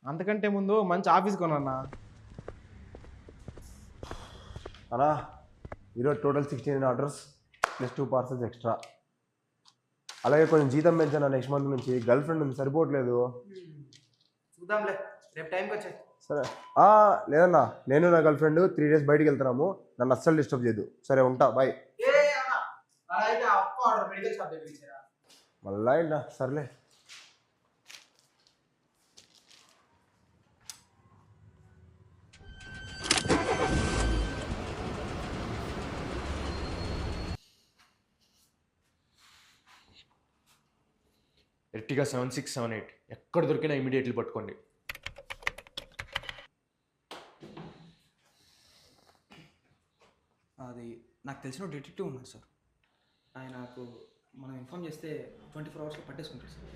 అంతకంటే ముందు మంచి ఆఫీస్ కొనన్నా. అన్నా ఈరోజు total 16 orders plus 2 parcels extra. అలాగే కొంచెం జీతం పెంచాను నెక్స్ట్ మంత్ నుంచి. గర్ల్ ఫ్రెండ్ ఉంది, సరిపోవట్లేదు. చూద్దాంలే, రేపు టైంకి వచ్చాయి. సరే లేదన్నా, నేను నా గర్ల్ ఫ్రెండ్ 3 days బయటికి వెళ్తున్నాము. నన్ను అస్సలు డిస్టర్బ్ చేయదు. సరే ఉంటా, బాయ్. అలా అయితే ఆ ఒక్క ఆర్డర్ మెడికల్ షాప్ దగ్గర ఇచ్చారా? మళ్ళా ఏంటా, సర్లే. ఎర్టిగా 7678 ఎక్కడ దొరికినా ఇమీడియట్లీ పట్టుకోండి. అది నాకు తెలిసిన డిటెక్టివ్ ఉన్నారు సార్. ఆయనకు మనం ఇన్ఫామ్ చేస్తే 24 hours పట్టేసుకుంటారు సార్.